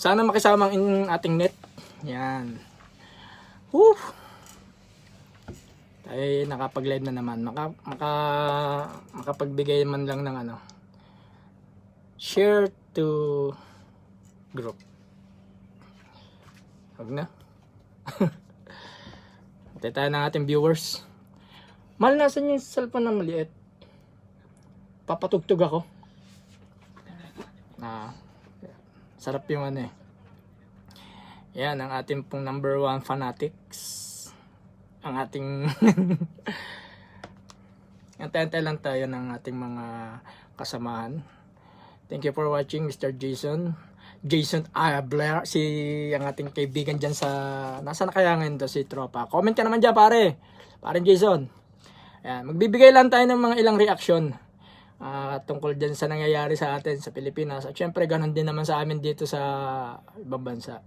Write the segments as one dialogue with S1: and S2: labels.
S1: Sana makisama ang ating net. Yan. Woo! Tayo nakapag-live na naman. Makapagbigay man lang ng ano. Share to group. Huwag na. Patay tayo ng ating viewers. Mahal, nasan yung cellphone na maliit? Papatugtog ako. Sarap yung ano eh. Yan ang ating pong number 1 fanatics. Ang ating antay-antay lang tayo ng ating mga kasamahan. Thank you for watching, Mr. Jason Blair, si ang ating kaibigan dyan sa nasa na kaya ngayon to si tropa. Comment ka naman dyan pare Jason. Ayan, magbibigay lang tayo ng mga ilang reaction tungkol dyan sa nangyayari sa atin sa Pilipinas. At syempre ganun din naman sa amin dito sa ibang bansa.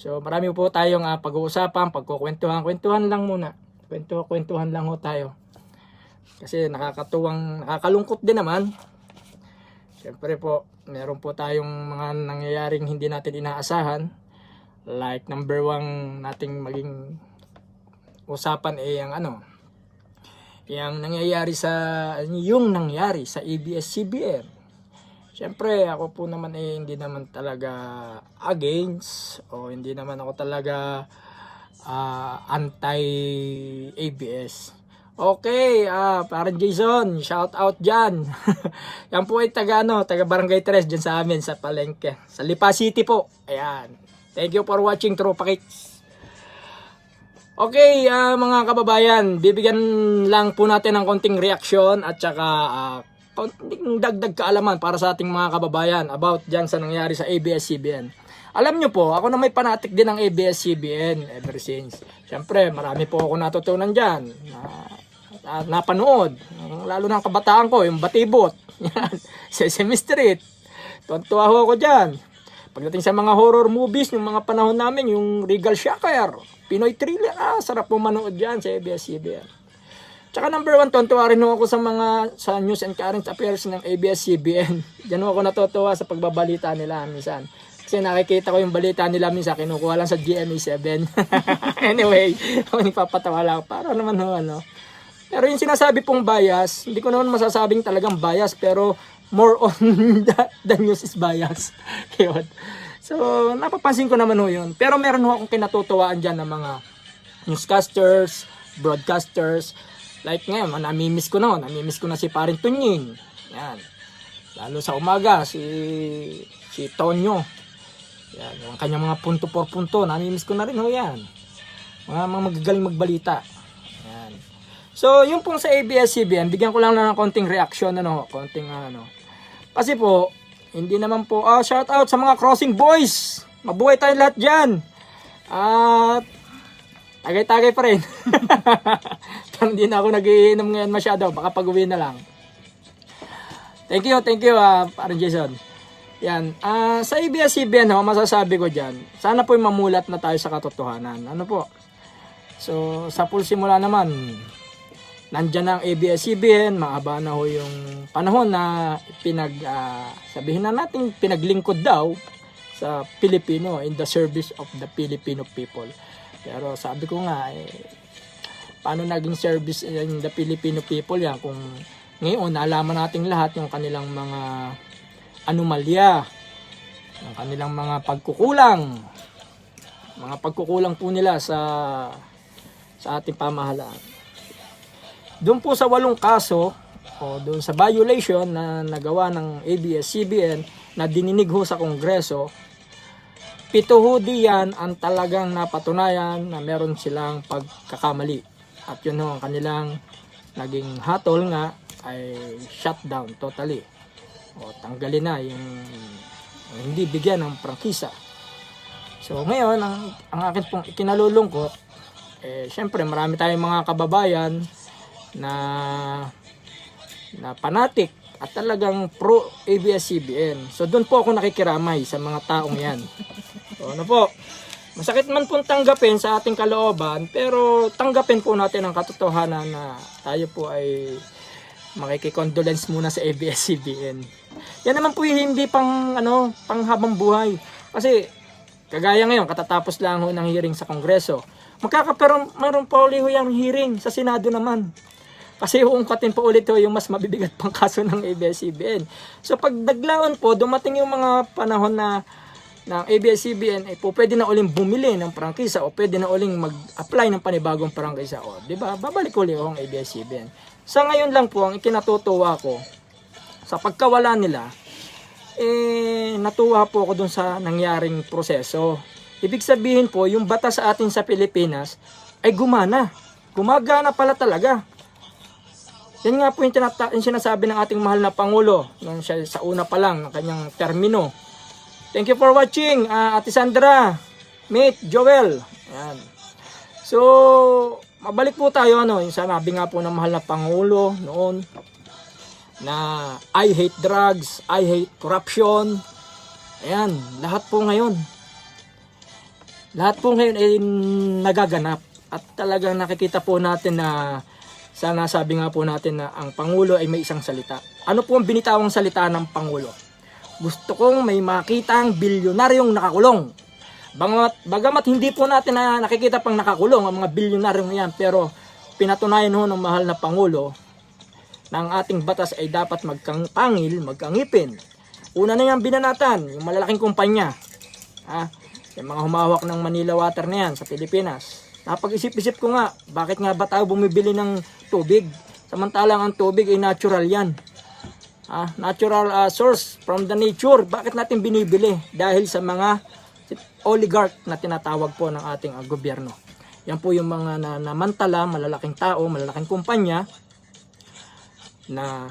S1: So marami po tayong pag-uusapan, pagkukwentuhan lang muna. Kwentuhan lang ho tayo. Kasi nakakalungkot din naman. Syempre po, meron po tayong mga nangyayaring hindi natin inaasahan. Like number 1 nating maging usapan ang yung nangyari sa ABS-CBN. Syempre ako po naman hindi naman talaga against o hindi naman ako talaga anti-ABS. Okay, parang Jason, shout out dyan. Yan po ay taga Barangay 3 dyan sa amin sa Palengke, sa Lipa City po. Ayan. Thank you for watching, Tropa Kids. Okay, mga kababayan, bibigyan lang po natin ng konting reaksyon at saka konting dagdag kaalaman para sa ating mga kababayan about dyan sa nangyari sa ABS-CBN. Alam nyo po, ako na may panatik din ng ABS-CBN ever since. Siyempre, marami po ako natutunan dyan. Napanood. Lalo ng kabataan ko, yung Batibot. Sesame Street. Tuwa ho ako dyan. Pagdating sa mga horror movies, yung mga panahon namin, yung Regal Shocker, Pinoy Thriller, sarap po manood dyan sa ABS-CBN. Tsaka number 1, tuwa rin ako sa news and current affairs ng ABS-CBN. Diyan ako natutuwa sa pagbabalita nila minsan. Kasi nakikita ko yung balita nila minsan, kinukuha lang sa GMA7. Anyway, ako nagpapatawa lang. Para naman Pero yung sinasabi pong bias, hindi ko naman masasabing talagang bias, pero more on the news is bias. Yun. So, napapansin ko naman yun. Pero meron akong kinatutuwaan dyan ng mga newscasters, broadcasters. Like ngayon, namimiss ko na si Parin Tunying. Yan. Lalo sa umaga, si Tonyo. Yan, yung kanyang mga punto por punto, namimiss ko na rin yan. Mga magagaling magbalita. Yan. So, yung pong sa ABS-CBN, bigyan ko lang ng konting reaction, Kasi po, hindi naman po, shout out sa mga crossing boys. Mabuhay tayong lahat dyan. At, tagay-tagay pa rin. Hindi na ako nagiinom ngayon masyado, baka pag-uwi na lang. Thank you, parang Jason. Yan, sa ABS-CBN, masasabi ko dyan, sana po mamulat na tayo sa katotohanan. So, sa simula naman, nandyan ang ABS-CBN, mahaba na yung panahon na sabihin na natin pinaglingkod daw sa Pilipino in the service of the Filipino people. Pero sabi ko nga, paano naging service in the Filipino people yan kung ngayon nalaman nating lahat yung kanilang mga anomalya, yung kanilang mga pagkukulang po nila sa ating pamahalaan. Doon po sa 8 kaso o doon sa violation na nagawa ng ABS-CBN na dininig ho sa Kongreso, 7 ho diyan ang talagang napatunayan na meron silang pagkakamali. At yun ho ang kanilang naging hatol nga ay shutdown totally. O tanggalin na yung hindi bigyan ng prangkisa. So ngayon, ang akin pong ikinalulungkot, syempre marami tayong mga kababayan na fanatic at talagang pro ABS-CBN. So doon po ako nakikiramay sa mga taong yan. So masakit man pong tanggapin sa ating kalooban, pero tanggapin po natin ang katotohanan na tayo po ay makikikondolence muna sa ABS-CBN. Yan naman po hindi pang habang buhay. Kasi Kagaya ngayon, katatapos lang ho ng hearing sa Kongreso. Magkakaroon, mayroon pa uli ho yung hearing sa Senado naman. Kasi uungkatin pa ulit ho yung mas mabibigat pang kaso ng ABS-CBN. So pag daglaon po, dumating yung mga panahon na ng ABS-CBN, po pwede na uling bumili ng prangkisa o pwede na uling mag-apply ng panibagong prangkisa. O, di ba? Babalik ulit ang ABS-CBN. Sa ngayon lang po, ang ikinatutuwa ko, sa pagkawala nila, natuwa po ako dun sa nangyaring proseso. Ibig sabihin po, yung batas sa atin sa Pilipinas ay gumana. Gumagana pala talaga. Yan nga po yung sinasabi ng ating mahal na Pangulo nung siya sa una pa lang ng kanyang termino. Thank you for watching, Ate Sandra, Mate, Joel. Ayan. So, mabalik po tayo, yung sanabi nga po ng mahal na Pangulo noon na I hate drugs, I hate corruption. Ayan, lahat po ngayon ay nagaganap. At talagang nakikita po natin na sana sabi nga po natin na ang Pangulo ay may isang salita. Ano po ang binitawang salita ng Pangulo? Gusto kong may makitang bilyonaryong nakakulong. Bagamat hindi po natin na nakikita pang nakakulong ang mga bilyonaryong yan, pero pinatunayan ho ng mahal na Pangulo na ang ating batas ay dapat magkangpangil, magkangipin. Una na yan binanatan, yung malalaking kumpanya. Yung mga humawak ng Manila Water na yan sa Pilipinas. Napag-isip-isip ko nga, bakit nga ba tayo bumibili ng tubig? Samantalang ang tubig ay natural yan. Natural source from the nature. Bakit natin binibili? Dahil sa mga oligarch na tinatawag po ng ating gobyerno. Yan po yung mga namantala, malalaking tao, malalaking kumpanya na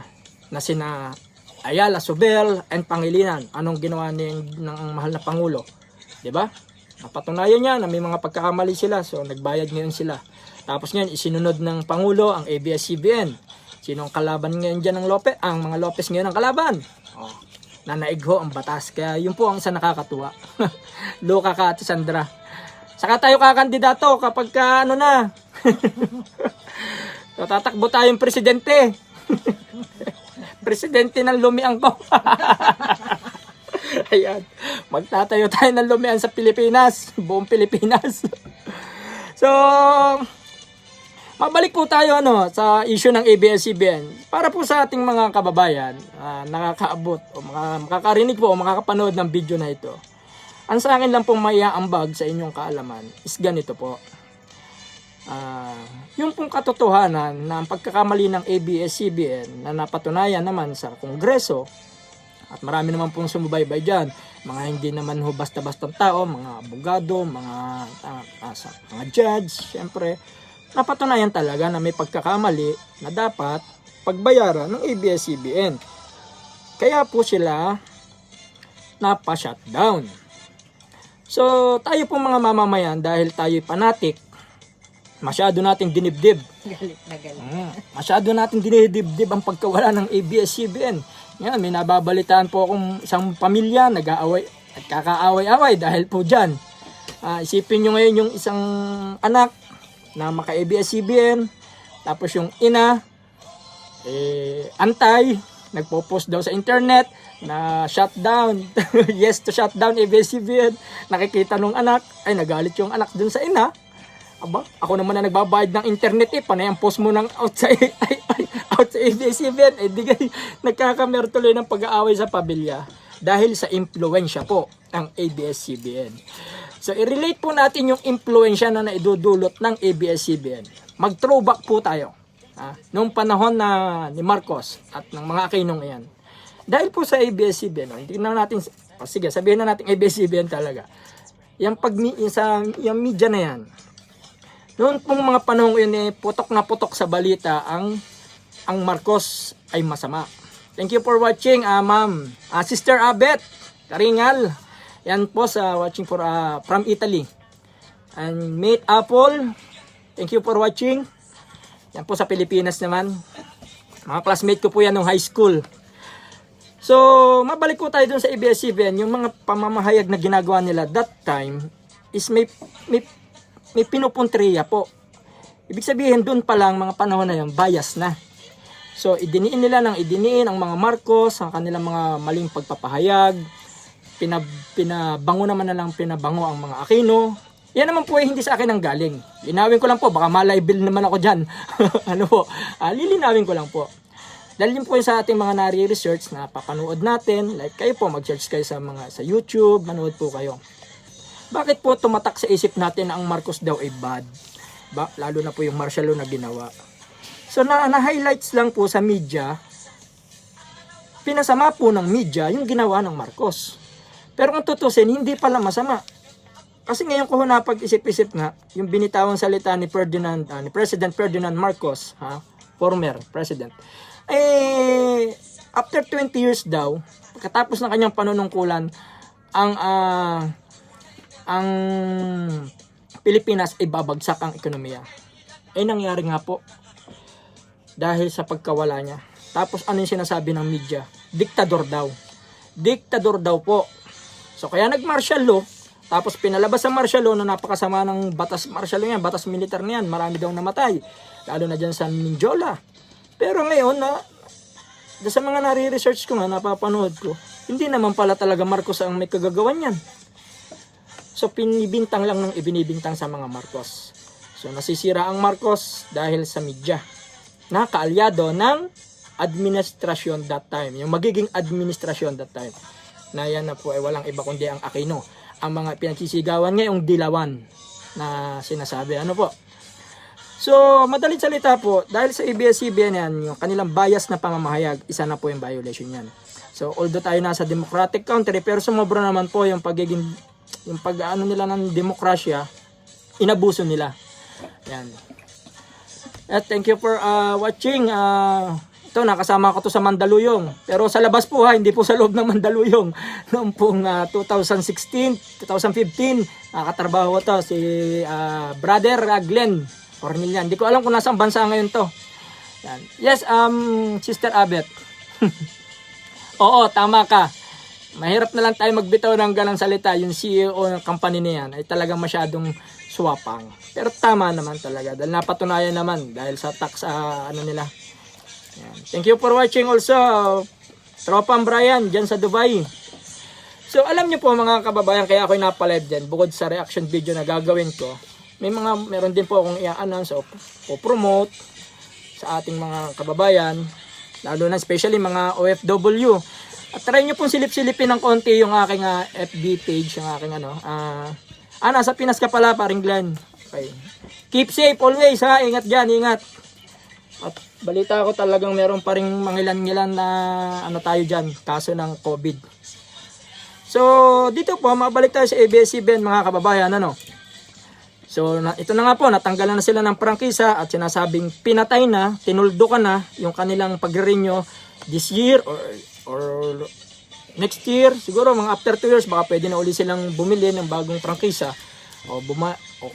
S1: sina Ayala, Sobel, and Pangilinan. Anong ginawa ng mahal na Pangulo? Diba? Napatunayan niya na may mga pagkakamali sila. So nagbayad ngayon sila. Tapos ngayon isinunod ng Pangulo ang ABS-CBN. Sino ang kalaban ngayon dyan ng Lopez? Ang mga Lopez ngayon ang kalaban. Nanaig ho ang batas. Kaya yun po ang isa nakakatuwa. Loka ka, Ate Sandra. Saka tayo kakandidato kapag ka ano na. So, tatakbo tayong presidente. Presidente ng lumiang ko. Ayan. Magtatayo tayo ng lumian sa Pilipinas. Buong Pilipinas. So, mabalik po tayo sa issue ng ABS-CBN. Para po sa ating mga kababayan, nakakaabot o makakarinig po o makakapanood ng video na ito. Ang sa akin lang pong maiaambag sa inyong kaalaman is ganito po. Yung pong katotohanan na ang pagkakamali ng ABS-CBN na napatunayan naman sa Kongreso at marami naman pong sumubaybay dyan. Mga hindi naman ho basta-bastang tao, mga abogado, mga judge, syempre. Napatunayan talaga na may pagkakamali na dapat pagbayaran ng ABS-CBN. Kaya po sila napa-shutdown. So, tayo po mga mamamayan, dahil tayo panatik, masyado natin dinibdib.
S2: Galit na galit.
S1: Masyado natin dinidibdib ang pagkawala ng ABS-CBN. Yan, may nababalitaan po akong isang pamilya nagkakaaway-away dahil po dyan. Isipin nyo ngayon yung isang anak na maka-ABS-CBN, tapos yung ina antay, nagpo-post daw sa internet na shutdown. Yes to shutdown ABS-CBN. Nakikita nung anak, ay nagalit yung anak dun sa ina. Aba, ako naman na nagbabayad ng internet panay ang post mo ng out sa ABS-CBN. Di nagkakamero tuloy ng pag-aaway sa pamilya dahil sa impluwensya po ng ABS-CBN. So, i-relate po natin yung impluwensya na naidudulot ng ABS-CBN. Mag-throwback po tayo. Noong panahon ni Marcos at ng mga kinong yan. Dahil po sa ABS-CBN, hindi na natin, sige, sabihin na natin ABS-CBN talaga. Yung media na yan, noon pong mga panahon yun, putok na putok sa balita ang Marcos ay masama. Thank you for watching, ma'am. Sister Abet, Karingal. Yan po sa watching from Italy. And Mate Apple, thank you for watching. Yan po sa Pilipinas naman. Mga classmate ko po yan nung high school. So, mabalik po tayo dun sa ABS-CBN. Yung mga pamamahayag na ginagawa nila that time is may pinupuntriya po. Ibig sabihin dun pa lang mga panahon na yun, bias na. So, idiniin nila ang mga Marcos, ang kanilang mga maling pagpapahayag. pinabango naman na lang pinabango ang mga Aquino. Yan naman po hindi sa akin ang galing. Linawin ko lang po, baka malay-bill naman ako dyan. Ano po, lilinawin ko lang po. Dahil yun po yung sa ating mga nare-research na papanood natin, like kayo po, mag-search kayo sa YouTube, manood po kayo. Bakit po tumatak sa isip natin na ang Marcos daw ay bad? Lalo na po yung martial law na ginawa. So na-highlights lang po sa media, pinasama po ng media yung ginawa ng Marcos. Pero kung tutusin, hindi pala masama. Kasi ngayon ko napag-isip-isip nga, yung binitawang salita ni President Ferdinand Marcos, former president, after 20 years daw, pagkatapos ng kanyang panunungkulan, ang Pilipinas ay babagsak ang ekonomiya. Nangyari nga po dahil sa pagkawala niya. Tapos ano yung sinasabi ng media? Diktador daw. Diktador daw po. So kaya nag-martial law, tapos pinalabas ang martial law na napakasama ng batas martial law yan, batas militar niyan, marami daw namatay. Lalo na dyan sa Mindiola. Pero ngayon, sa mga nare-research ko nga, napapanood ko, hindi naman pala talaga Marcos ang may kagagawan yan. So pinibintang lang ng ibinibintang sa mga Marcos. So nasisira ang Marcos dahil sa media na kaalyado ng administrasyon that time. Yung magiging administrasyon that time. Na yan na po ay walang iba kundi ang Aquino. Ang mga pinagsisigawan ngayong dilawan na sinasabi. Ano po? So, madaling salita po, dahil sa ABS-CBN yan, yung kanilang bias na pamamahayag, isa na po yung violation yan. So, although tayo nasa democratic country, pero sumobra naman po yung pagiging, yung pag-ano nila ng demokrasya, inabuso nila. Yan. At thank you for watching. Ito, nakasama ko to sa Mandaluyong. Pero sa labas po hindi po sa loob ng Mandaluyong. Noong pong 2016, 2015, nakatrabaho to si Brother Glenn Cornelian. Hindi ko alam kung nasang bansa ngayon to. Yan. Yes, Sister Abet. Oo, tama ka. Mahirap na lang tayo magbitaw ng ganang salita. Yung CEO ng company na yan ay talagang masyadong swapang. Pero tama naman talaga. Dahil napatunayan naman dahil sa tax nila. Yan. Thank you for watching also, Tropang Brian dyan sa Dubai. So alam niyo po mga kababayan, kaya ako napalive dyan, bukod sa reaction video na gagawin ko, meron din po akong i-announce o promote sa ating mga kababayan, lalo na especially mga OFW. At try nyo pong silip-silipin ng konti yung aking FB page, yung aking nasa Pinas ka pala, paring Glenn. Okay. Keep safe always ingat dyan, ingat. At balita ko talagang meron pa rin mangilan-ngilan na tayo dyan, kaso ng COVID. So, dito po, mabalik tayo sa ABS-CBN mga kababayan, So, ito na nga po, natanggalan na sila ng prangkisa at sinasabing pinatay na, tinuldo ka na yung kanilang pag-renew this year or next year. Siguro mga after 2 years, baka pwede na uli silang bumili ng bagong prangkisa o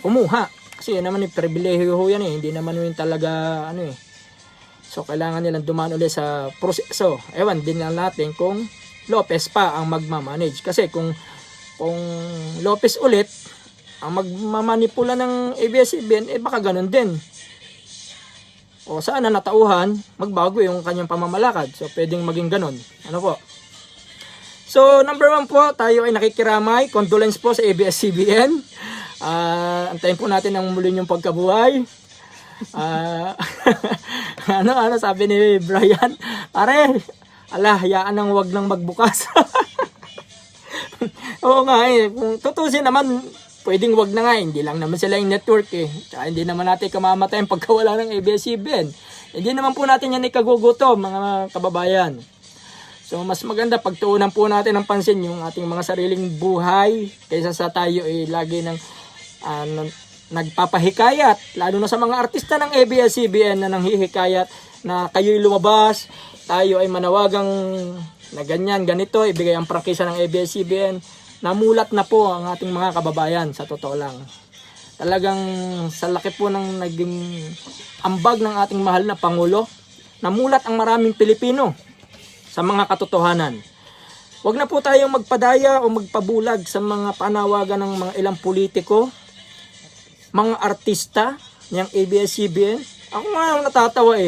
S1: kumuha. Kasi yan naman yung pribilehiyo yan hindi naman yun talaga So, kailangan nilang dumaan ulit sa proseso. Ewan din lang natin kung Lopez pa ang magmamanage. Kasi kung Lopez ulit ang magmamanipula ng ABS-CBN, baka ganun din. O sana natauhan, magbago yung kanyang pamamalakad. So, pwedeng maging ganun. Ano po? So, number 1 po, tayo ay nakikiramay. Condolence po sa ABS-CBN. Antayin po natin ang muli yung pagkabuhay. Sabi ni Brian, pare, hayaan nang wag nang magbukas. Oo nga kung tutusin naman, pwedeng wag na nga, hindi lang naman sila yung network Tsaka hindi naman natin kamamatay ang pagkawala ng ABS-CBN. Hindi naman po natin yan ikagugutom, mga kababayan. So mas maganda pagtuunan po natin ng pansin yung ating mga sariling buhay kaysa sa tayo lagi ng nagpapahikayat, lalo na sa mga artista ng ABS-CBN na nanghihikayat na kayo'y lumabas, tayo ay manawagang na ganyan, ganito, ibigay ang prangkisa ng ABS-CBN. Namulat na po ang ating mga kababayan, sa totoo lang. Talagang sa laki po ng naging ambag ng ating mahal na Pangulo, namulat ang maraming Pilipino sa mga katotohanan. Huwag na po tayong magpadaya o magpabulag sa mga panawagan ng mga ilang politiko, mga artista ng ABS-CBN. Ako nga natatawa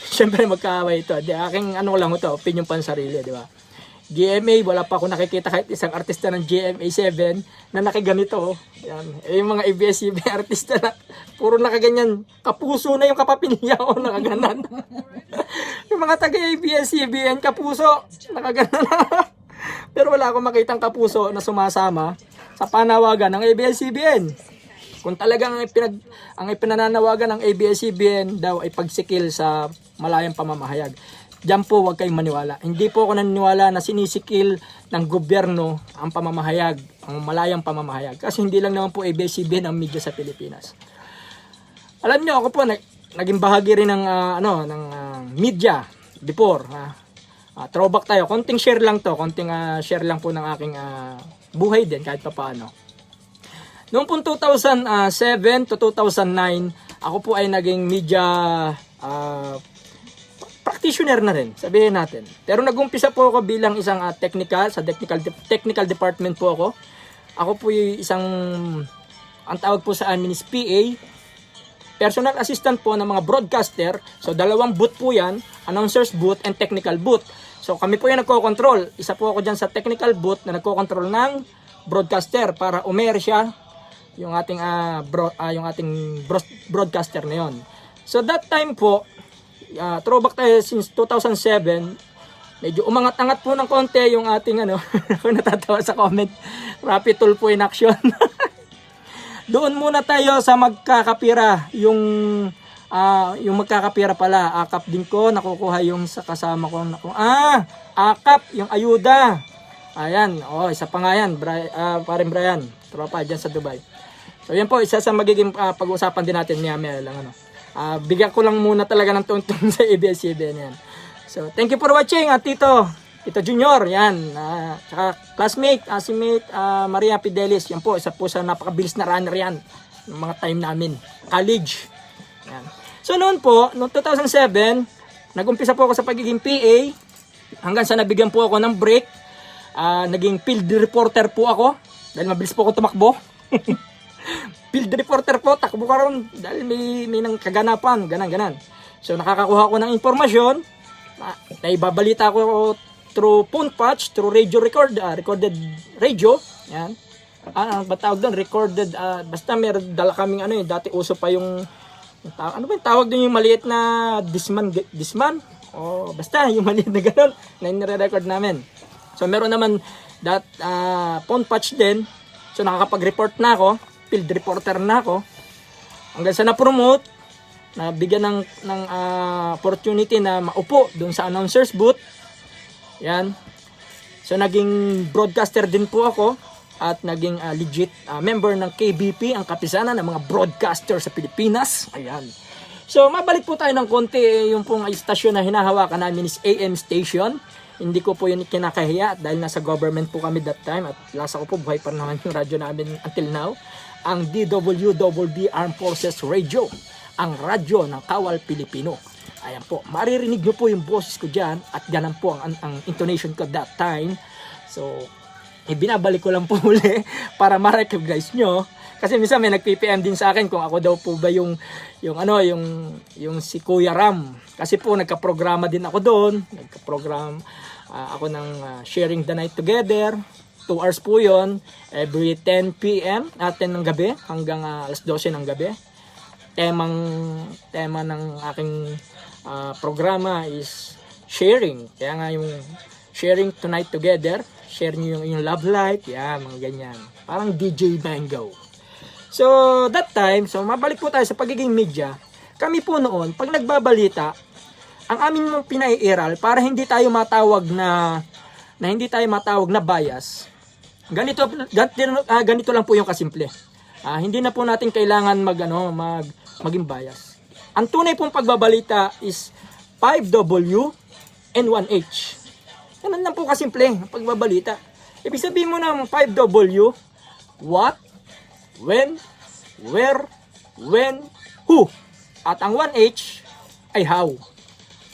S1: Siyempre magkaaway ito. Aking lang ito, opinion pansarili, di ba? GMA, wala pa ako nakikita kahit isang artista ng GMA 7 na nakaganito. Yan. Yung mga ABS-CBN artista na puro nakaganyan. Kapuso na yung kapapilya o nakaganan. Yung mga taga ABS-CBN, kapuso, nakaganan. Pero wala akong makitang kapuso na sumasama sa panawagan ng ABS-CBN. Kung talagang ang ipinananawagan ng ABS-CBN daw ay pagsikil sa malayang pamamahayag, diyan po huwag kayong maniwala. Hindi po ako naniniwala na sinisikil ng gobyerno ang pamamahayag, ang malayang pamamahayag. Kasi hindi lang naman po ABS-CBN ang media sa Pilipinas. Alam niyo, ako po naging bahagi rin ng media before. Throwback tayo. Konting share lang to. Konting share lang po ng aking buhay din kahit pa paano. Noong po 2007 to 2009, ako po ay naging media practitioner na rin, sabihin natin. Pero nag-umpisa po ako bilang isang technical department po ako. Ako po yung isang, ang tawag po sa amin is PA, personal assistant po ng mga broadcaster. So, 2 booth po yan, announcers booth and technical booth. So, kami po yung nagko-control. Isa po ako dyan sa technical booth na nagko-control ng broadcaster para umer siya yung ating broadcaster na yon. So, that time po, throwback tayo since 2007, medyo umangat-angat po ng konti yung ating ako natatawa sa comment, Rapid Tulfo in action. Doon muna tayo sa magkakapira, yung magkakapira pala, akap din ko, nakukuha yung sa kasama ko, akap, yung ayuda. Ayan, isa pa nga yan, parin Brian, tropa dyan sa Dubai. So yan po, isa sa magiging pag-uusapan din natin maya lang bigyan ko lang muna talaga ng tuntun sa ABS-CBN yan. So, thank you for watching, Tito Junior, yan. Tsaka classmate, si Mate Maria Fidelis, yan po, isa po sa napakabilis na runner yan, ng mga time namin, college. Yan. So, noong 2007, nag-umpisa po ako sa pagiging PA, hanggang sa nabigyan po ako ng break, naging field reporter po ako, dahil mabilis po ako tumakbo. Field reporter po, takbo ka ron dahil may nang kaganapan, ganan. So nakakakuha ko ng impormasyon, naibabalita ko through phone patch, through radio recorded radio, yan. Ano ba tawag doon? Recorded, basta meron dala kaming dati uso pa yung ano ba yung tawag doon, yung maliit na disman? O basta yung maliit na gano'n na nire-record namin. So meron naman phone patch din. So nakakapag-report na ako, field reporter na ako. Hanggang sa na-promote, nabigyan ng opportunity na maupo doon sa announcers booth. Yan. So naging broadcaster din po ako at naging legit member ng KBP, ang kapisanan ng mga broadcaster sa Pilipinas. Ayan. So mabalik po tayo ng konti, yung pong istasyon na hinahawakan namin is AM station. Hindi ko po yun kinakahiya dahil nasa government po kami that time at lasa ko po buhay pa naman yung radyo namin until now. Ang DWWB Armed Forces Radio, ang radyo ng Kawal Pilipino. Ayan po, maririnig nyo po yung boses ko dyan at ganun po ang intonation ko that time. So, binabalik ko lang po uli para ma-recognize nyo. Kasi minsan may nag-PPM din sa akin kung ako daw po ba yung si Kuya Ram. Kasi po nagka-programa din ako doon. Nagka-program ako ng Sharing the Night Together. 2 hours po yun. Every 10 p.m. 10 ng gabi hanggang alas 12 ng gabi. Tema ng aking programa is sharing. Kaya nga yung Sharing Tonight Together. Share nyo yung love life. Yan, mga ganyan. Parang DJ Mango. So, that time, mabalik po tayo sa pagiging media. Kami po noon, pag nagbabalita, ang amin mong pinaiiral para hindi tayo matawag na bias. Ganito lang po yung kasimple. Hindi na po natin kailangan maging bias. Ang tunay pong pagbabalita is 5W and 1H. Ganun lang po kasimple ang pagbabalita. Ibig sabihin mo ng 5W, what, when, where, when, who. At ang 1H ay how.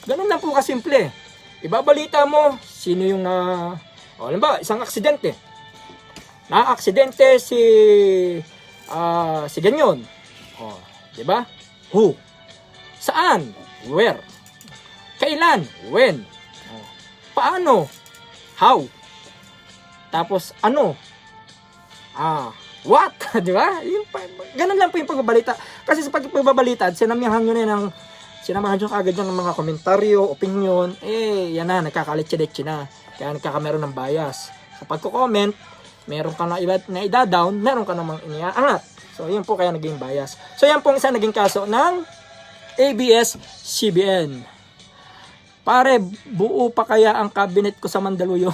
S1: Ganun lang po kasimple. Ibabalita mo sino yung alam ba, isang aksidente. Na-aksidente si ganyan. Di ba? Who? Saan? Where? Kailan? When? Paano? how. Tapos ano? What? Di ba? Ganun lang po yung pagbabalita. Kasi sa pagbabalita, sinamahan nyo agad ng mga komentaryo, opinion, yan na, nagkakalit-chilit na. Kaya nagkakameron ng bias. Sa pagko-comment, meron ka na idadown, meron ka namang iniaangat. So, yun po kaya naging bias. So, yan po isa naging kaso ng ABS-CBN. Pare, buo pa kaya ang cabinet ko sa Mandaluyong?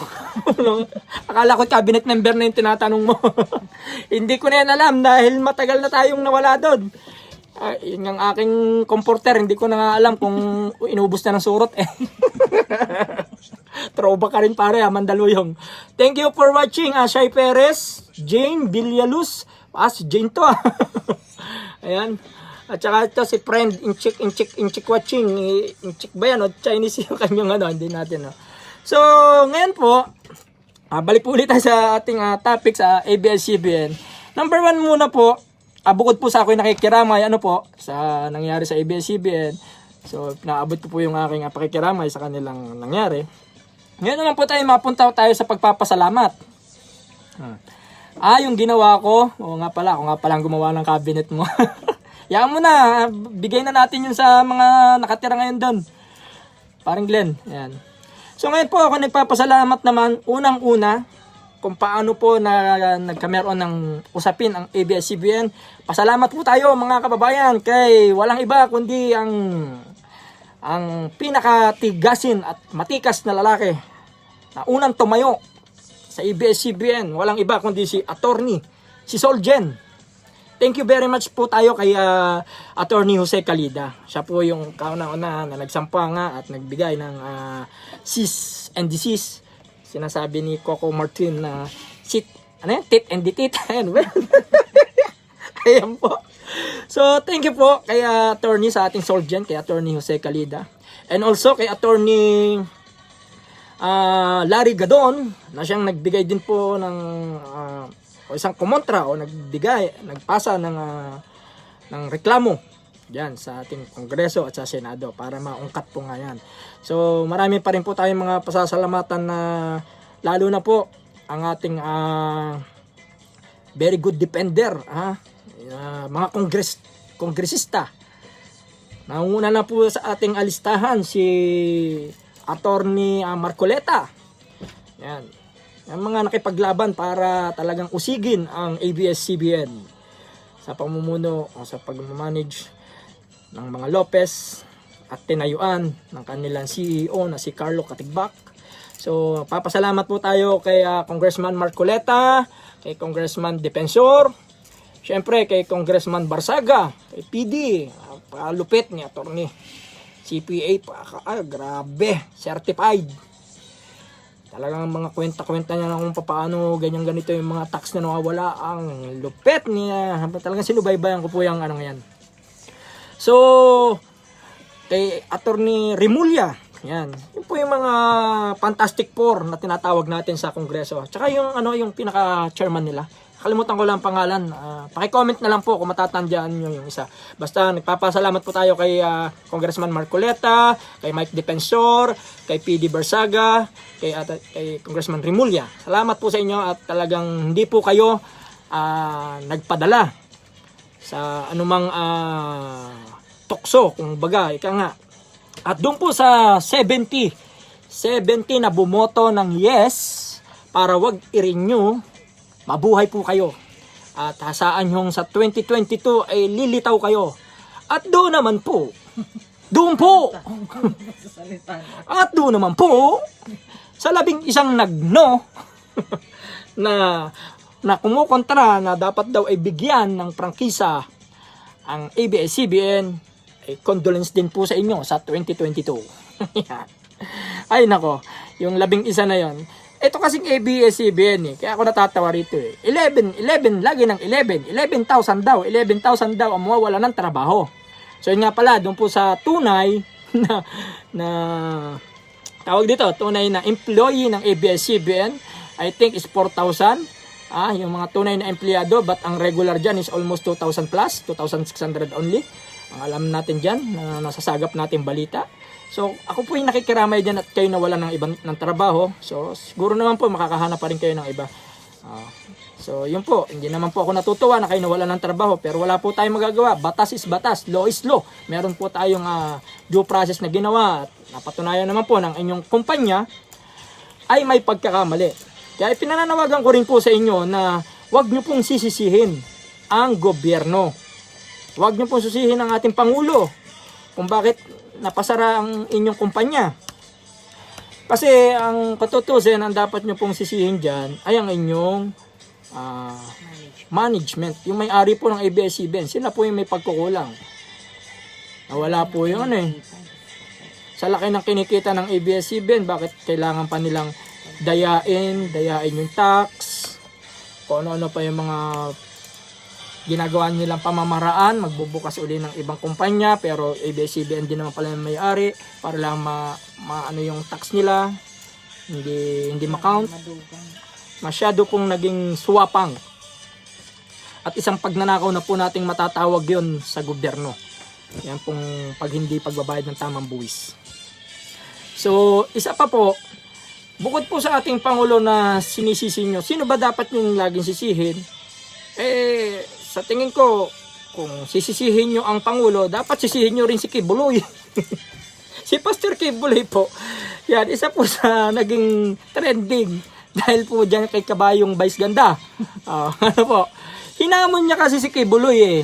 S1: Akala ko cabinet number na yung tinatanong mo. Hindi ko na yan alam dahil matagal na tayong nawala doon. Yun ang aking comforter, hindi ko na nga alam kung inubos na ng surot eh. Throwback ka rin pare, Mandaluyong. Thank you for watching, Shai Perez, Jane Villaluz, si Jane to Ayan. At saka ito si friend, in-check watching. In-check ba yan? O Chinese yung kanyang hindi natin. So, ngayon po, balik po ulit tayo sa ating topic sa ABS-CBN. Number 1 muna po, bukod po sa ako'y nakikiramay, sa nangyari sa ABS-CBN. So, naabot ko po yung aking pakikiramay sa kanilang nangyari. Ngayon naman po tayo, mapunta tayo sa pagpapasalamat. Yung ginawa ko, ako nga pala ang gumawa ng cabinet mo. Yan mo na, bigay na natin yun sa mga nakatira ngayon doon. Parang Glenn, yan. So ngayon po ako nagpapasalamat naman unang-una kung paano po nagkameron ng usapin ang ABS-CBN. Pasalamat po tayo mga kababayan kay walang iba kundi ang pinakatigasin at matikas na lalaki na unang tumayo sa ABS-CBN. Walang iba kundi si attorney, si Solgen. Thank you very much po tayo kay Attorney Jose Calida. Siya po yung kauna-una na nagsampa nga at nagbigay ng cease and desist. Sinasabi ni Coco Martin na tit and detit. Ayan po. So, thank you po kay Attorney sa ating Solgen, kay Attorney Jose Calida. And also kay Attorney Larry Gadon na siyang nagbigay din po ng o isang kumontra o nagpasa ng reklamo diyan sa ating Kongreso at sa Senado para maungkat po nga yan. So marami pa rin po tayong mga pasasalamatan na lalo na po ang ating very good defender, mga kongresista. Nanguna na po sa ating alistahan si Attorney Marcoleta. Yan. Ang mga nakipaglaban para talagang usigin ang ABS-CBN sa pamumuno o sa pag-manage ng mga Lopez at tinayuan ng kanilang CEO na si Carlo Katigbak. So, papasalamat po tayo kay Congressman Marcoleta, kay Congressman Defensor, syempre kay Congressman Barsaga, kay PD, lupit ni Attorney CPA, grabe, certified. Talagang mga kwenta-kwenta niya na kung paano ganyan-ganito yung mga tax na nawawala. Ang lupet niya. Talagang sinubaybayan ko po yung yan. So, kay Attorney Remulla, yan. Yun po yung mga Fantastic Four na tinatawag natin sa Kongreso. Tsaka yung yung pinaka-chairman nila. Kalimutan ko lang pangalan. Paki-comment na lang po kung matatandaan nyo yung isa. Basta nagpapasalamat po tayo kay Congressman Marcoleta, kay Mike Defensor, kay PD Barsaga, kay Congressman Remulla. Salamat po sa inyo at talagang hindi po kayo nagpadala sa anumang tukso, kung baga, ika nga. At doon po sa 70 na bumoto ng yes para wag i-renew, mabuhay po kayo. At hasaan yung sa 2022 ay lilitaw kayo. At doon naman po, at doon naman po, sa 11 nagno, na kumukontra na dapat daw ay bigyan ng prangkisa ang ABS-CBN, ay condolence din po sa inyo sa 2022. Ay nako, yung 11 na yon. Ito kasing ABS-CBN kaya ako natatawa rito 11, lagi ng 11,000 daw, 11,000 daw ang mawawala ng trabaho. So yun nga pala, doon po sa tunay na tawag dito, tunay na employee ng ABS-CBN, I think is 4,000. Yung mga tunay na empleyado, but ang regular dyan is almost 2,000 plus, 2,600 only. ang alam natin dyan na nasasagap natin balita. So ako po yung nakikiramay dyan at kayo nawala ng ibang ng trabaho. So siguro naman po makakahanap pa rin kayo ng iba. So yun po, hindi naman po ako natutuwa na kayo nawala ng trabaho, pero wala po tayong magagawa. Batas is batas, law is law. Meron po tayong due process na ginawa at napatunayan naman po ng inyong kumpanya ay may pagkakamali. Kaya pinananawagan ko rin po sa inyo na huwag nyo pong sisisihin ang gobyerno. Huwag nyo pong sisihin ang ating Pangulo kung bakit napasara ang inyong kumpanya. Kasi ang katutusin, ang dapat nyo pong sisihin dyan ay ang inyong management. Yung may-ari po ng ABS-CBN, sila po yung may pagkukulang. Nawala po yun sa laki ng kinikita ng ABS-CBN, bakit kailangan pa nilang dayain yung tax, kung ano-ano pa yung mga ginagawa nilang pamamaraan, magbubukas uli ng ibang kumpanya, pero ABS-CBN din naman pala yung may-ari, para lang ano yung tax nila, hindi ma-count. Masyado pong naging swapang. At isang pagnanakaw na po nating matatawag yon sa gobyerno. Yan pong pag hindi pagbabayad ng tamang buwis. So, isa pa po, bukod po sa ating Pangulo na sinisisi nyo, sino ba dapat yung laging sisihin? Sa tingin ko, kung sisisihin nyo ang Pangulo, dapat sisihin nyo rin si Kibuloy. Si Pastor Kibuloy po. Yan, isa po sa naging trending. Dahil po dyan kay Kabayong Vice Ganda. Ano po? Hinamon niya kasi si Kibuloy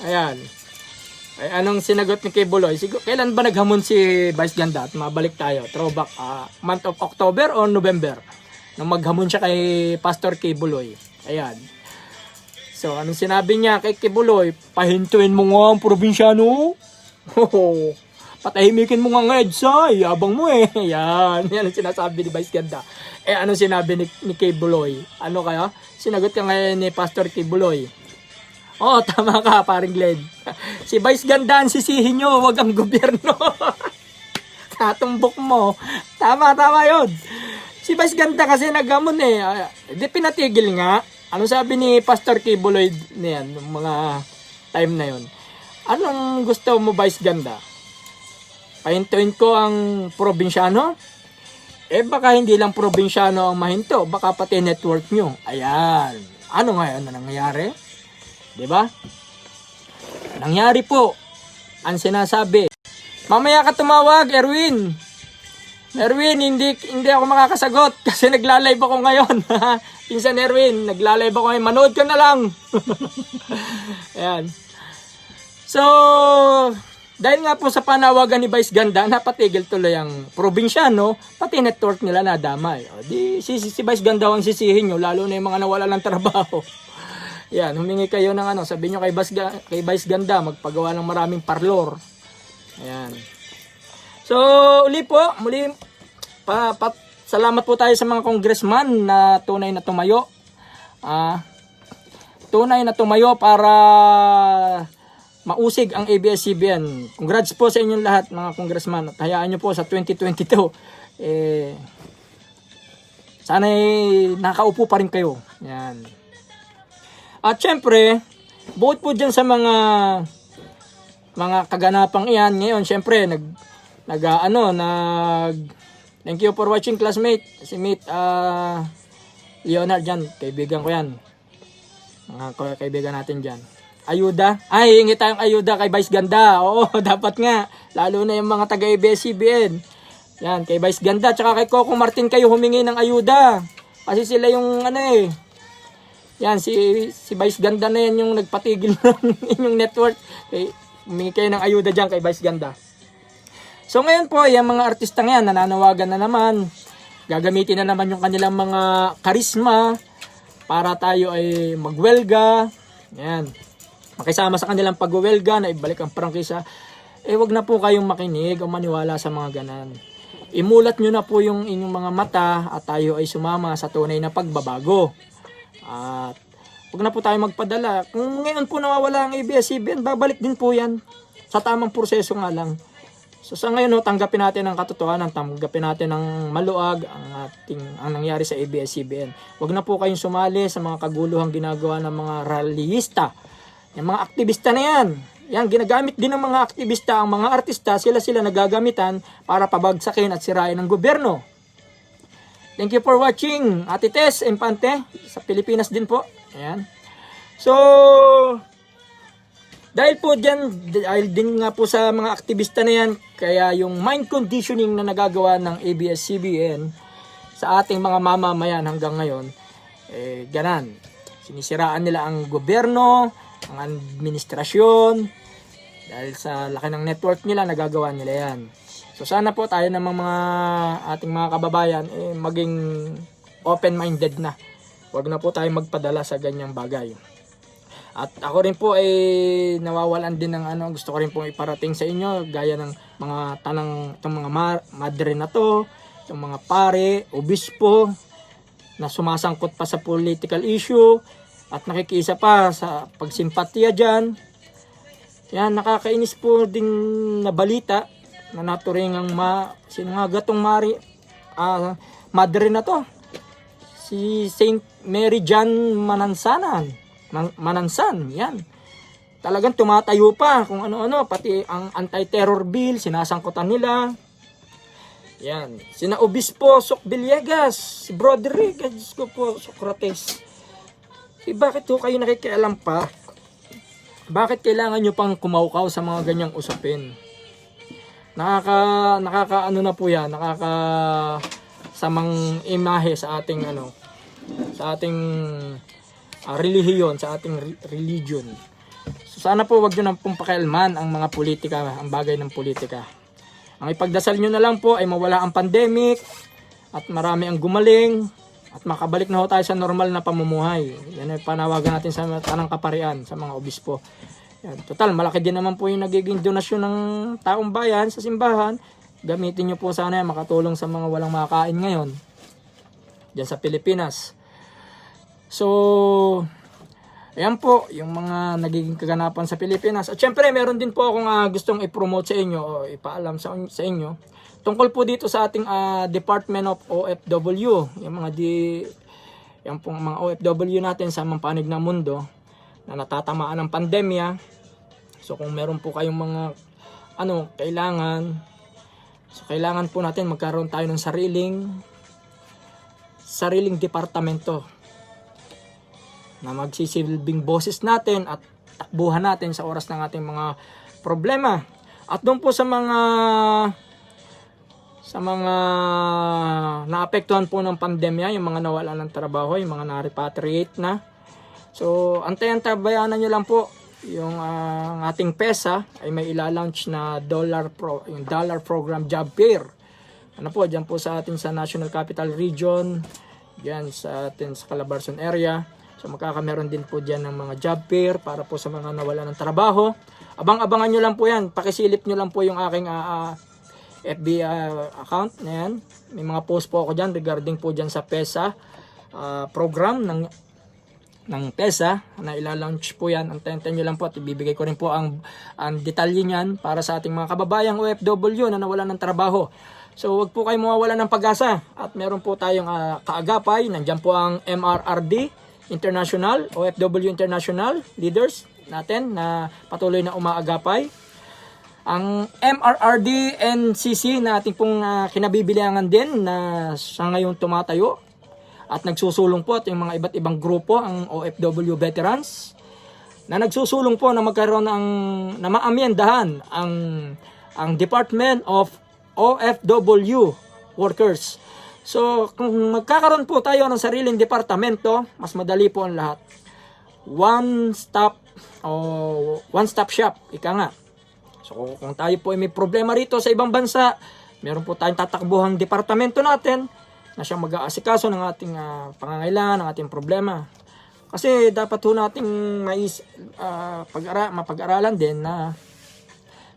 S1: Ayan. Ay, anong sinagot ni Kibuloy? Kailan ba naghamon si Vice Ganda? At mabalik tayo. Throwback. Month of October o November? Nung maghamon siya kay Pastor Kibuloy. Ayan. So, anong sinabi niya kay Kibuloy? Pahintuin mo nga ang probinsyano. Patahimikin mo nga EDSA. Yabang mo Yan. Yan ang sinasabi ni Vice Ganda. Anong sinabi ni Kibuloy? Ano kaya? Sinagot ka ngayon ni Pastor Kibuloy. Tama ka, paring Glenn. Si Vice Ganda ang sisihin nyo, wag ang gobyerno. Katumbok mo. Tama yun. Si Vice Ganda kasi naghamon di pinatigil nga. Ano sabi ni Pastor Kibuloy niyan, nung mga time na yun? Anong gusto mo, Vice Ganda? Pahintuin ko ang probinsyano? Baka hindi lang probinsyano ang mahinto, baka pati network nyo. Ayan. Ano ngayon na nangyayari? Diba? Nangyari po, ang sinasabi. Mamaya ka tumawag, Erwin. Erwin, hindi ako makakasagot kasi nagla-live ako ngayon. Pinsan Erwin, nagla-live ako ngayon. Manood ka na lang. Ayan. So, dahil nga po sa panawagan ni Vice Ganda, napatigil tuloy ang probinsyano, pati network nila nadamay. Si Vice Ganda ang sisihin nyo, lalo na yung mga nawala ng trabaho. Yan, humingi kayo ng sabihin nyo kay Vice Ganda, magpagawa ng maraming parlor. Ayan. So, muli, salamat po tayo sa mga congressman na tunay na tumayo. Tunay na tumayo para mausig ang ABS-CBN. Congrats po sa inyong lahat mga congressman. At hayaan nyo po sa 2022 sana'y nakaupo pa rin kayo. Yan. At syempre, bukod po dyan sa mga kaganapang iyan, ngayon syempre thank you for watching, classmate. Si mate Leonard dyan, kaibigan ko yan. Mga kaibigan natin dyan. Ayuda. Hingi tayong ayuda kay Vice Ganda. Oo, dapat nga. Lalo na yung mga taga-ABS-CBN. Yan, kay Vice Ganda. Tsaka kay Coco Martin kayo humingi ng ayuda. Kasi sila yung Yan, si Vice Ganda na yan yung nagpatigil ng inyong network. Humingi kayo ng ayuda dyan kay Vice Ganda. So ngayon po, yung mga artistang yan, nananawagan na naman. Gagamitin na naman yung kanilang mga karisma para tayo ay magwelga. Yan. Makisama sa kanilang pagwelga na ibalik ang prangkisa. Wag na po kayong makinig o maniwala sa mga ganan. Imulat nyo na po yung inyong mga mata at tayo ay sumama sa tunay na pagbabago. At wag na po tayo magpadala. Kung ngayon po nawawala ang ABS-CBN, babalik din po yan. Sa tamang proseso nga lang. So sa ngayon, tanggapin natin ang katotohanan, tanggapin natin ang maluag ang nangyari sa ABS-CBN. Wag na po kayong sumali sa mga kaguluhang ginagawa ng mga rallyista. Yung mga aktivista na yan, yan, ginagamit din ng mga aktivista, ang mga artista, sila nagagamitan para pabagsakin at sirain ng gobyerno. Thank you for watching, Ate Tess Infante, sa Pilipinas din po. Ayan. So, dahil din nga po sa mga aktivista na yan, kaya yung mind conditioning na nagagawa ng ABS-CBN sa ating mga mamamayan hanggang ngayon, ganan. Sinisiraan nila ang gobyerno, ang administrasyon, dahil sa laki ng network nila, nagagawa nila yan. So sana po tayo namang mga ating mga kababayan maging open-minded na. Huwag na po tayo magpadala sa ganyang bagay. At ako rin po ay nawawalan din ng gusto ko rin po iparating sa inyo gaya ng mga itong mga madre na to, itong mga pare, obispo na sumasangkot pa sa political issue at nakikisa pa sa pagsimpatiya dyan. Yan, nakakainis po din na balita na naturingang sino nga gatong madre na to? Si Saint Mary John Manansan, yan. Talagang tumatayo pa kung ano-ano, pati ang anti-terror bill, sinasangkutan nila. Yan. Sina Obispo Sok Villegas, si Broderick, Diyos ko po, Socrates. Bakit ho kayo nakikialam pa? Bakit kailangan nyo pang kumaukaw sa mga ganyang usapin? Nakaka na po yan, samang imahe sa ating relihiyon, sa ating religion. So sana po wag nyo nang pakialaman ang mga politika, ang bagay ng politika. Ang ipagdasal nyo na lang po ay mawala ang pandemic at marami ang gumaling at makabalik na ho tayo sa normal na pamumuhay. Yan ay panawagan natin sa tanang kaparian, sa mga obispo. Yan. Total, malaki din naman po yung nagiging donasyon ng taong bayan sa simbahan. Gamitin nyo po sana yan, makatulong sa mga walang makakain ngayon diyan sa Pilipinas. So, ayan po yung mga nagiging kaganapan sa Pilipinas. At syempre, meron din po akong gustong i-promote sa inyo o ipaalam sa inyo. Tungkol po dito sa ating Department of OFW, yung mga OFW natin sa mampanig ng mundo na natatamaan ng pandemya. So, kung meron po kayong mga kailangan po natin magkaroon tayo ng sariling departamento na magsisilbing boses natin at takbuhan natin sa oras ng ating mga problema. At doon po sa mga naapektuhan po ng pandemya, yung mga nawala ng trabaho, yung mga na-repatriate na. So, antabayanan nyo lang po yung ating PESA ay may ila-launch na dollar program job fair. Diyan po sa atin sa National Capital Region, diyan sa atin sa Calabarzon area. So magkakameron din po diyan ng mga job fair para po sa mga nawala ng trabaho. Abang-abangan nyo lang po yan. Pakisilip nyo lang po yung aking FB account na yan. May mga post po ako dyan regarding po dyan sa PESA program ng PESA na ila-launch po yan. Antayin nyo lang po at ibibigay ko rin po ang detalye niyan para sa ating mga kababayang OFW na nawalan ng trabaho. So wag po kayo mawawala ng pag-asa at meron po tayong kaagapay. Nandiyan po ang MRRD International, OFW International leaders natin na patuloy na umaagapay. Ang MRRD NCC na ating pong kinabibilangan din na sa ngayon tumatayo at nagsusulong po at yung mga iba't ibang grupo, ang OFW veterans na nagsusulong po na magkaroon na maamyendahan ang Department of OFW workers. So, kung magkakaroon po tayo ng sariling departamento, mas madali po ang lahat. One stop shop, ika nga. So, kung tayo po ay may problema rito sa ibang bansa, meron po tayong tatakbuhang departamento natin na siyang mag-aasikaso ng ating pangangailangan, ng ating problema. Kasi dapat po nating mapag-aralan din na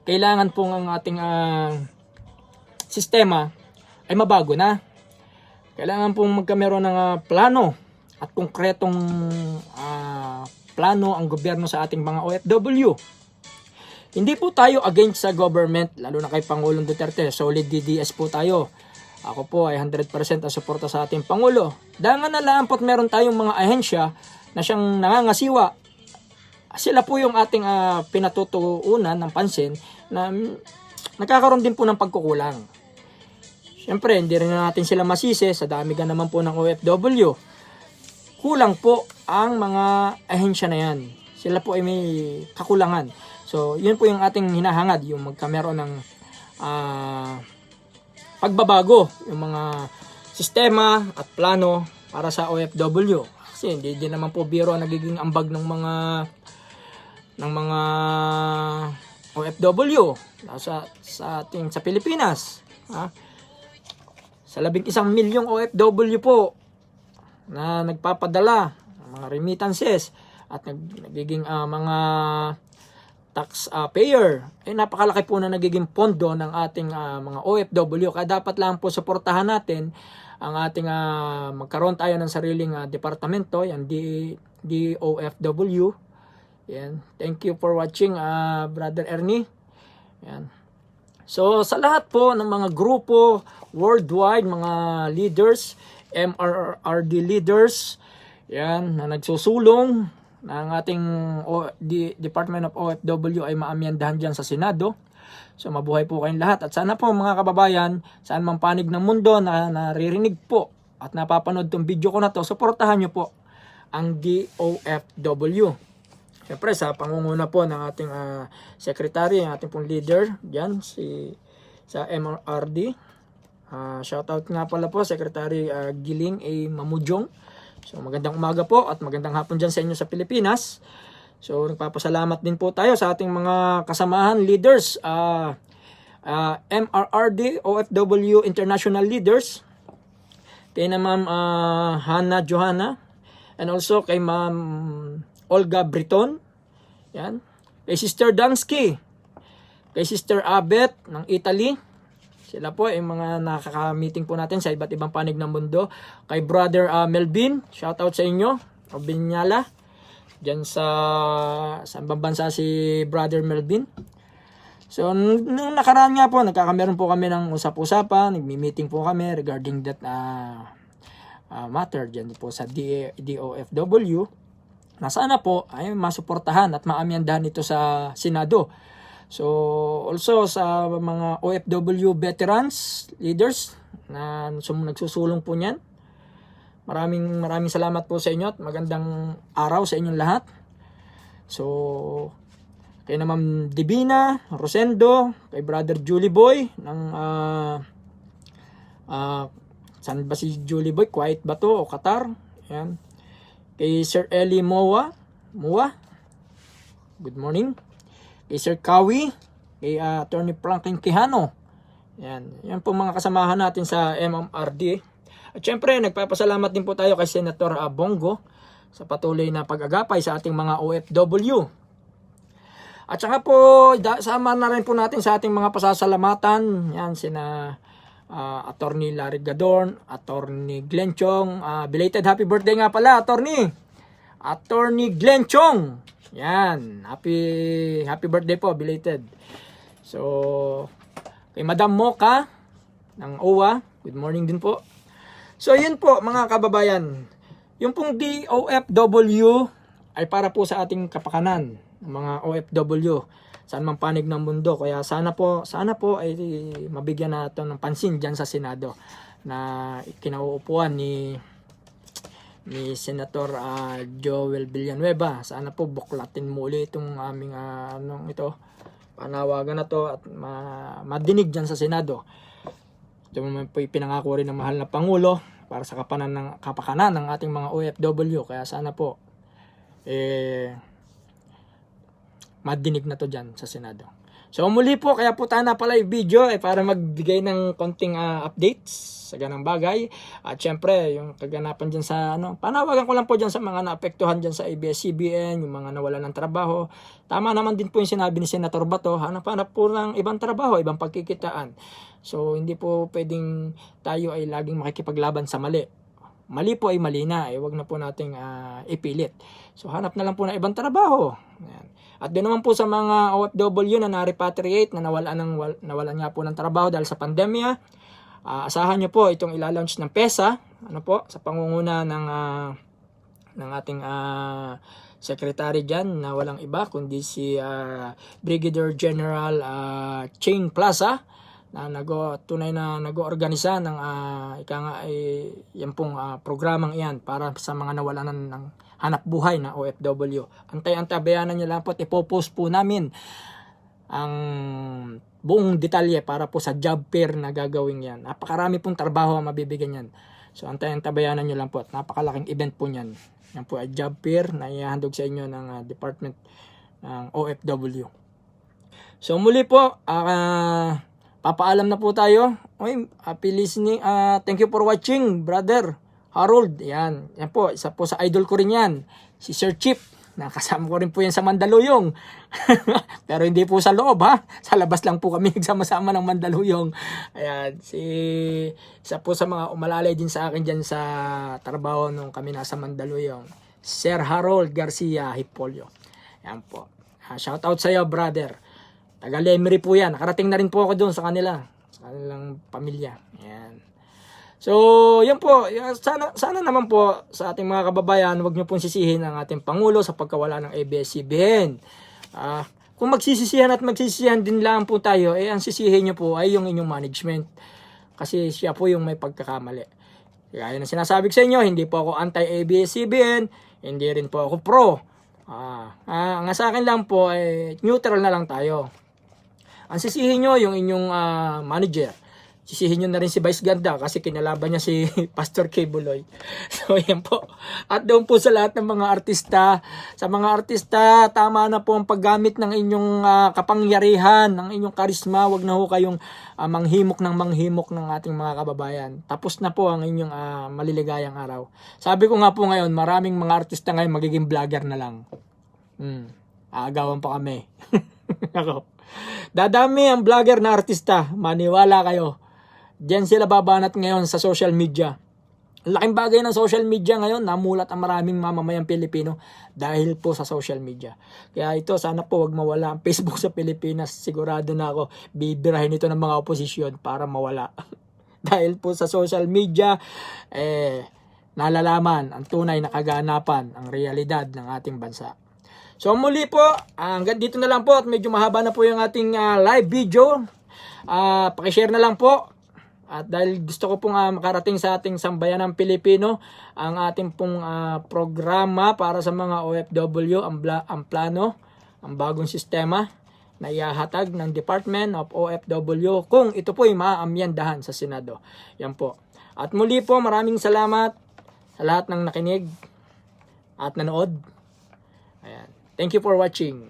S1: kailangan po ang ating sistema ay mabago na. Kailangan pong magkameron ng plano at konkretong plano ang gobyerno sa ating mga OFW. Hindi po tayo against sa government, lalo na kay Pangulong Duterte. Solid DDS po tayo. Ako po ay 100% ang suporta sa ating Pangulo. Dahil nga nalampot meron tayong mga ahensya na siyang nangangasiwa sila po yung ating pinatutuunan ng pansin na nagkakaroon din po ng pagkukulang. Siyempre, hindi rin natin sila masisi sa dami ka naman po ng OFW. Kulang po ang mga ahensya na yan. Sila po ay may kakulangan. So, yun po yung ating hinahangad, yung magkameron ng pagbabago, yung mga sistema at plano para sa OFW. Kasi hindi din naman po biro ang nagiging ambag ng mga OFW sa Pilipinas. Sa 11 milyong OFW po na nagpapadala ng mga remittances at nagiging mga tax payer, napakalaki po na nagiging pondo ng ating mga OFW. Kaya dapat lang po suportahan natin ang ating magkaroon tayo ng sariling departamento, yan DOFW. Yan. Thank you for watching, Brother Ernie. Yan. So, sa lahat po ng mga grupo worldwide, mga leaders, MRRD leaders, yan, na nagsusulong na ang ating Department of OFW ay maamyandahan dyan sa Senado. So, mabuhay po kayong lahat. At sana po mga kababayan, saan mang panig ng mundo na naririnig po at napapanood tong video ko na to, suportahan nyo po ang DOFW. Siyempre, sa pangunguna po ng ating secretary, ang ating pong leader, dyan, sa MRRD. Shoutout nga pala po, Secretary Giling A. Mamujong. So, magandang umaga po at magandang hapon dyan sa inyo sa Pilipinas. So, nagpapasalamat din po tayo sa ating mga kasamahan, leaders, MRRD, OFW International Leaders, kay na Ma'am Hannah Johanna, and also kay Ma'am Olga Briton, yan, kay Sister Dansky, kay Sister Abet ng Italy. Sila po ay mga nakaka-meeting po natin sa iba't ibang panig ng mundo. Kay Brother Melvin, shout out sa inyo, o Binyala, dyan sa bansa si Brother Melvin. So, nung nakaraan nga po, nagkakameron po kami ng usap-usapan, nagmi-meeting po kami regarding that matter dyan po sa DOFW. Na sana po ay masuportahan at maamyandahan ito sa Senado. So, also sa mga OFW veterans, leaders, na nagsusulong po niyan. Maraming salamat po sa inyo at magandang araw sa inyong lahat. So, kay na Ma'am Divina Rosendo, kay Brother Julie Boy, ng saan ba si Julie Boy? Kuwait ba to o Qatar? Yan. Kay Sir Eli Moa, good morning. Kay Sir Kawi, kay Attorney Franklin Quijano. Yan po mga kasamahan natin sa MMRD. At syempre, nagpapasalamat din po tayo kay Senator Bongo sa patuloy na pag-agapay sa ating mga OFW. At saka po, sama na rin po natin sa ating mga pasasalamatan. Yan, sina Attorney Larry Gadorn, Attorney Glenn Chong, belated happy birthday nga pala, Attorney Glenn Chong. Yan, happy birthday po, belated. So, kay Madam Mocha ng OWA, good morning din po. So, yun po mga kababayan, yung pong DOFW ay para po sa ating kapakanan, mga OFW. Saan mang panig ng mundo. Kaya sana po ay mabigyan natin ng pansin dyan sa Senado na kinauupuan ni Senator Joel Villanueva. Sana po buklatin muli itong aming panawagan na to at madinig dyan sa Senado. Ito naman po ipinangako rin ng mahal na Pangulo para sa kapakanan ng ating mga OFW. Kaya sana po madinig na to dyan sa Senado. So muli po, kaya po tayo na pala yung video para magbigay ng konting updates sa ganang bagay. At syempre, yung kaganapan dyan sa panawagan ko lang po dyan sa mga naapektuhan dyan sa ABS-CBN, yung mga nawalan ng trabaho. Tama naman din po yung sinabi ni Senator Bato, hanap po ng ibang trabaho, ibang pagkikitaan. So hindi po pwedeng tayo ay laging makikipaglaban sa mali. Mali po ay mali na, wag na po nating ipilit. So hanap na lang po ng ibang trabaho. Ayan. At doon naman po sa mga OFW na na-repatriate, na nawalan nga po ng trabaho dahil sa pandemya, asahan nyo po itong ilalaunch ng PESA, sa pangunguna ng ng ating secretary dyan na walang iba kundi si Brigadier General Chain Plaza na tunay na nag-oorganisa ng yan pong programang iyan para sa mga nawalan ng hanap buhay na OFW. Antay-antabayanan nyo lang po at ipopost po namin ang buong detalye para po sa job fair na gagawin yan. Napakarami pong trabaho ang mabibigyan yan. So antay-antabayanan nyo lang po at napakalaking event po yan. Yan po ay job fair na ihahandog sa inyo ng Department ng OFW. So muli po, papaalam na po tayo. Oy, happy listening. Thank you for watching, brother Harold. Yan po, isa po sa idol ko rin yan. Si Sir Chip. Nakasama ko rin po yan sa Mandaluyong. Pero hindi po sa loob ha. Sa labas lang po kami nagsama-sama ng Mandaluyong. Ayan, isa po sa mga umalalay din sa akin dyan sa trabaho nung kami nasa Mandaluyong. Sir Harold Garcia Hipolio. Ayan po. Shout out sa iyo, brother. Taga Lemery po yan. Nakarating na rin po ako doon sa kanila. Sa kanilang pamilya. Ayan. So, yan po. Sana naman po sa ating mga kababayan, huwag nyo pong sisihin ang ating Pangulo sa pagkawala ng ABS-CBN. Kung magsisisihan at magsisisihan din lang po tayo, ang sisihin nyo po ay yung inyong management. Kasi siya po yung may pagkakamali. Kaya na sinasabi ko sa inyo, hindi po ako anti-ABS-CBN, hindi rin po ako pro. Ang sa akin lang po ay neutral na lang tayo. Ang sisihin nyo yung inyong manager. Sisihin nyo na rin si Vice Ganda kasi kinalaban niya si Pastor K. Buloy. So yan po. At doon po sa lahat ng mga artista, sa mga artista, tama na po ang paggamit ng inyong kapangyarihan, ng inyong karisma. Huwag na ho kayong manghimok ng ating mga kababayan. Tapos na po ang inyong maliligayang araw. Sabi ko nga po ngayon, maraming mga artista ngayon magiging vlogger na lang. Aagawan pa kami. Ako. Dadami ang vlogger na artista. Maniwala kayo. Diyan sila babanat ngayon sa social media. Laking bagay ng social media ngayon. Namulat ang maraming mamamayang Pilipino dahil po sa social media. Kaya ito, sana po wag mawala ang Facebook sa Pilipinas. Sigurado na ako, bibirahin ito ng mga oposisyon para mawala. Dahil po sa social media, nalalaman ang tunay na kaganapan, ang realidad ng ating bansa. So muli po, hanggang dito na lang po at medyo mahaba na po yung ating live video. Pakishare na lang po. At dahil gusto ko pong makarating sa ating sambayanang Pilipino ang ating pong programa para sa mga OFW, ang plano, ang bagong sistema na ihahatag ng Department of OFW kung ito po ay maaamyandahan sa Senado. Yan po. At muli po, maraming salamat sa lahat ng nakinig at nanood. Ayan. Thank you for watching.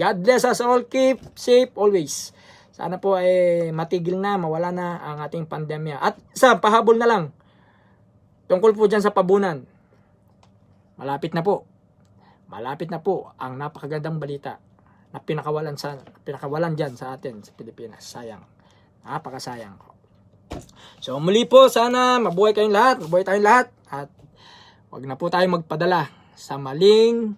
S1: God bless us all. Keep safe always. Sana po ay matigil na, mawala na ang ating pandemya. At pahabol na lang. Tungkol po dyan sa pabunan. Malapit na po. Malapit na po ang napakagandang balita na pinakawalan dyan sa atin sa Pilipinas. Sayang. Napakasayang. So muli po, sana mabuhay kayong lahat. Mabuhay tayong lahat. At wag na po tayong magpadala sa maling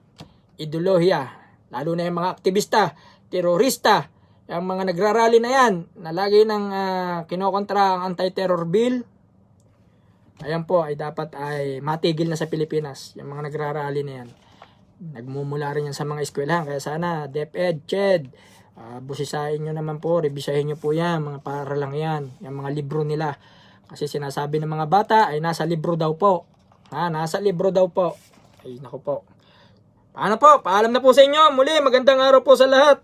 S1: ideolohiya. Lalo na yung mga aktivista, terorista, yung mga nagrarally na yan, na lagi nang kinokontra ang anti-terror bill. Ayan po, ay dapat ay matigil na sa Pilipinas. Yung mga nagrarally na yan. Nagmumula rin yan sa mga eskwelahan. Kaya sana, DepEd, CHED, busisahin nyo naman po, revisahin nyo po yan, mga paaralang yan, yung mga libro nila. Kasi sinasabi ng mga bata ay nasa libro daw po. Nasa libro daw po. Ay, naku po. Paano po? Paalam na po sa inyo. Muli, magandang araw po sa lahat.